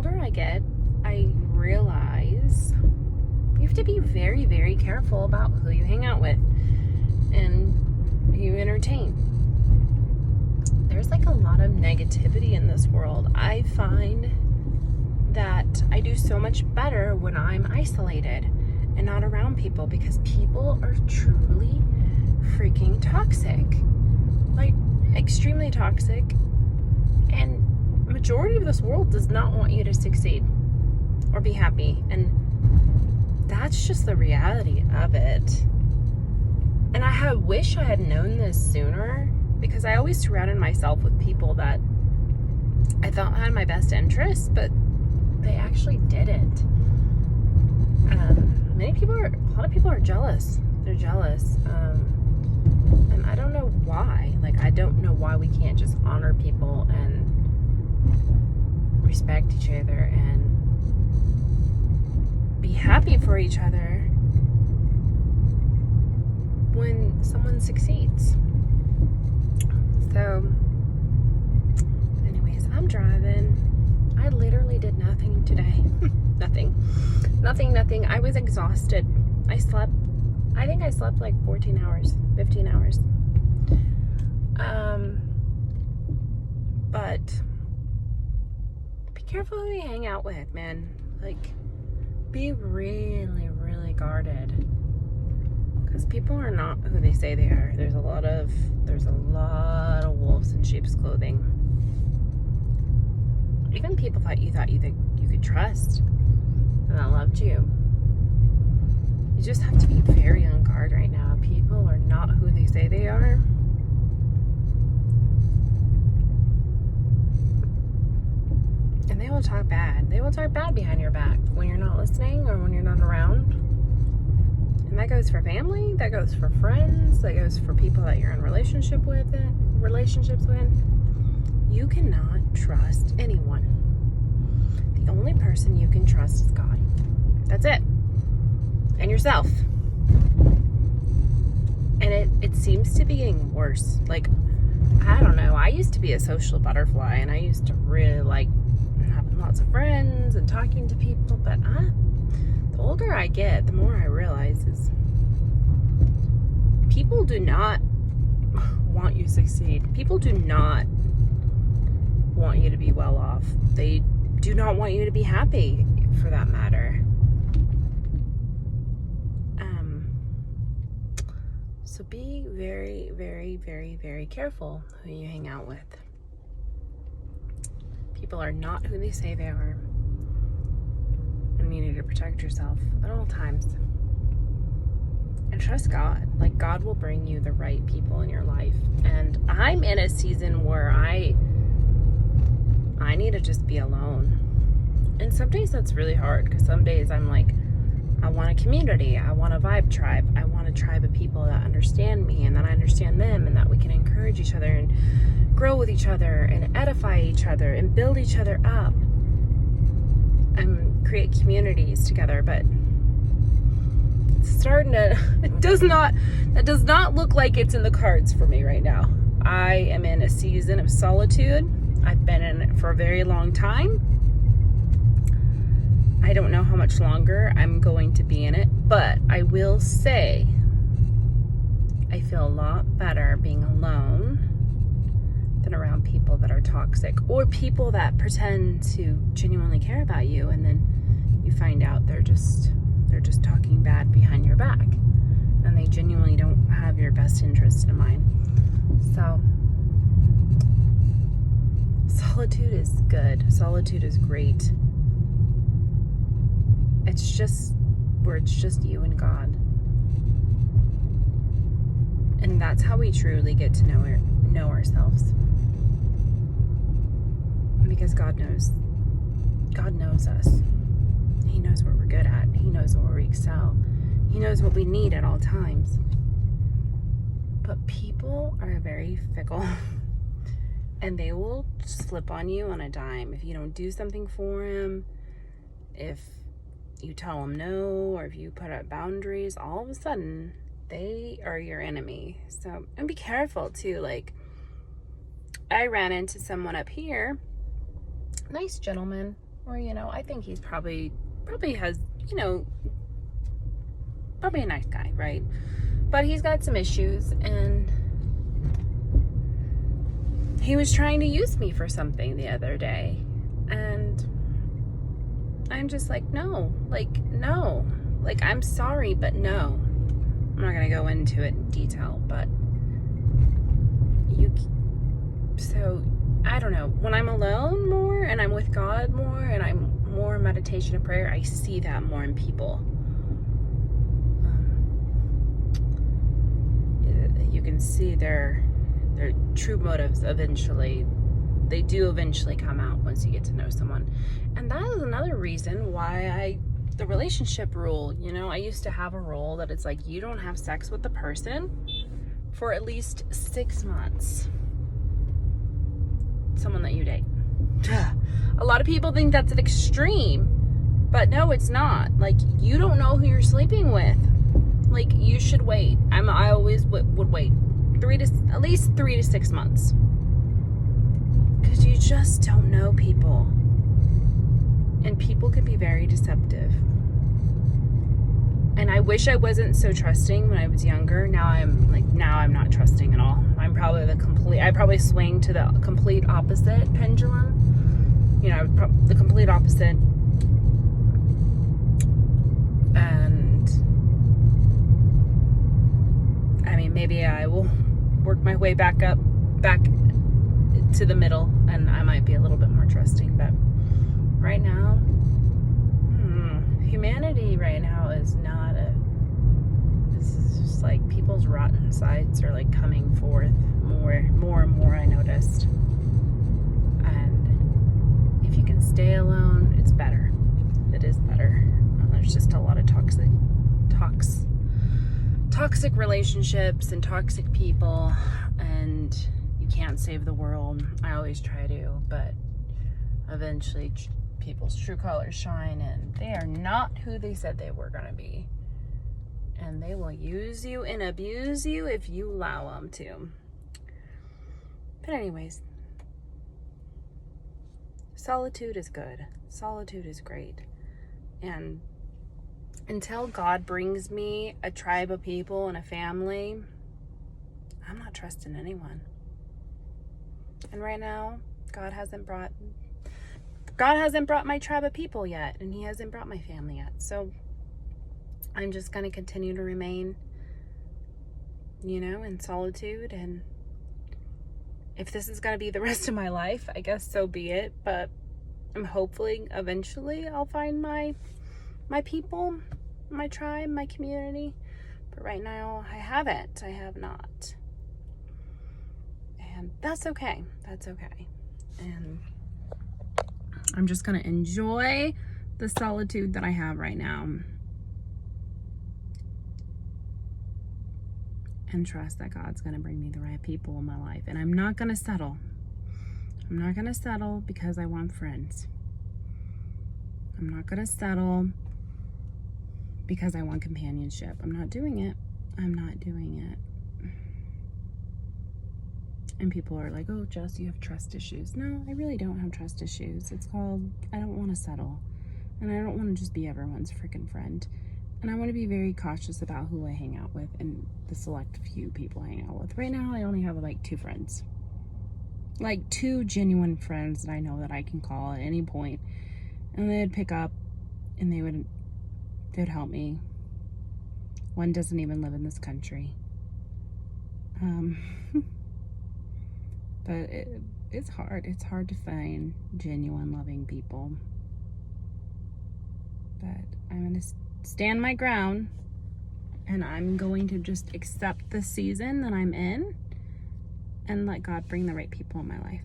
older I get, I realize you have to be very, very careful about who you hang out with and who you entertain. There's like a lot of negativity in this world. I find that I do so much better when I'm isolated and not around people, because people are truly freaking toxic. Like, extremely toxic. And majority of this world does not want you to succeed or be happy. And that's just the reality of it. And I wish I had known this sooner, because I always surrounded myself with people that I thought had my best interests, but they actually didn't. A lot of people are jealous. They're jealous. And I don't know why. Like, I don't know why we can't just honor people and respect each other and be happy for each other when someone succeeds. So, anyways, I'm driving. I literally did nothing today. Nothing. I was exhausted. I think I slept like 14 hours, 15 hours. But be careful who you hang out with, man. Like, be really, really guarded. Because people are not who they say they are. There's a lot of wolves in sheep's clothing. Even people that you could trust and that loved you. You just have to be very on guard right now. People are not who they say they are. And they will talk bad. They will talk bad behind your back when you're not listening or when you're not around. And that goes for family, that goes for friends, that goes for people that you're in relationships with. You cannot trust anyone. The only person you can trust is God. That's it. And yourself. And it seems to be getting worse. Like, I don't know. I used to be a social butterfly, and I used to really like having lots of friends and talking to people. But the older I get, the more I realize is people do not want you to succeed. People do not want you to be well off. They do not want you to be happy, for that matter. So be very, very, very, very careful who you hang out with. People are not who they say they are. And you need to protect yourself at all times. And trust God. Like, God will bring you the right people in your life. And I'm in a season where I need to just be alone. And some days that's really hard, because some days I'm like, I want a community. I want a vibe tribe. I want a tribe of people that understand me and that I understand them, and that we can encourage each other and grow with each other and edify each other and build each other up and create communities together. But it's starting to, that does not look like it's in the cards for me right now. I am in a season of solitude. I've been in it for a very long time. I don't know how much longer I'm going to be in it, but I will say I feel a lot better being alone than around people that are toxic, or people that pretend to genuinely care about you, and then you find out they're just talking bad behind your back, and they genuinely don't have your best interest in mind. So solitude is good. Solitude is great. It's just where it's just you and God. And that's how we truly get to know ourselves. Because God knows us. He knows what we're good at. He knows where we excel. He knows what we need at all times. But people are very fickle. And they will slip on you on a dime if you don't do something for them. If you tell them no, or if you put up boundaries, all of a sudden they are your enemy. So, and be careful too. Like, I ran into someone up here, nice gentleman, Or, I think he's probably has, probably a nice guy, right? But he's got some issues, and he was trying to use me for something the other day. And I'm just like, no. I'm sorry, but no. I'm not going to go into it in detail, but so I don't know. When I'm alone more and I'm with God more and I'm more in meditation and prayer, I see that more in people. You can see their true motives eventually. They do eventually come out once you get to know someone. And that is another reason why the relationship rule, I used to have a rule that it's like, you don't have sex with the person for at least 6 months. Someone that you date. A lot of people think that's an extreme, but no, it's not. Like, you don't know who you're sleeping with. Like, you should wait. I always would wait at least 3 to 6 months, because you just don't know people, and people can be very deceptive. And I wish I wasn't so trusting when I was younger. Now I'm not trusting at all. I probably swing to the complete opposite pendulum. The complete opposite. And I mean, maybe I will work my way back to the middle, and I might be a little bit more trusting. But right now, humanity right now is not this is just like people's rotten sides are like coming forth more and more, I noticed. And if you can stay alone, it's better. It is better. There's just a lot of toxic relationships and toxic people, and you can't save the world. I always try to, but eventually people's true colors shine, and they are not who they said they were going to be. And they will use you and abuse you if you allow them to. But anyways, solitude is good. Solitude is great. And until God brings me a tribe of people and a family, I'm not trusting anyone. And right now, God hasn't brought my tribe of people yet, and he hasn't brought my family yet. So I'm just going to continue to remain, in solitude. And if this is going to be the rest of my life, I guess so be it. But I'm hopefully eventually I'll find my people, my tribe, my community. But right now I have not. And that's okay. And I'm just going to enjoy the solitude that I have right now, and trust that God's going to bring me the right people in my life. And I'm not going to settle. I'm not going to settle because I want friends. I'm not going to settle because I want companionship. I'm not doing it. And people are like, oh, Jess, you have trust issues. No, I really don't have trust issues. It's called, I don't want to settle. And I don't want to just be everyone's freaking friend. And I want to be very cautious about who I hang out with and the select few people I hang out with. Right now, I only have like 2 friends. Like 2 genuine friends that I know that I can call at any point. And they'd pick up and they would help me. One doesn't even live in this country. But it's hard. It's hard to find genuine, loving people. But I'm going to stand my ground, and I'm going to just accept the season that I'm in and let God bring the right people in my life.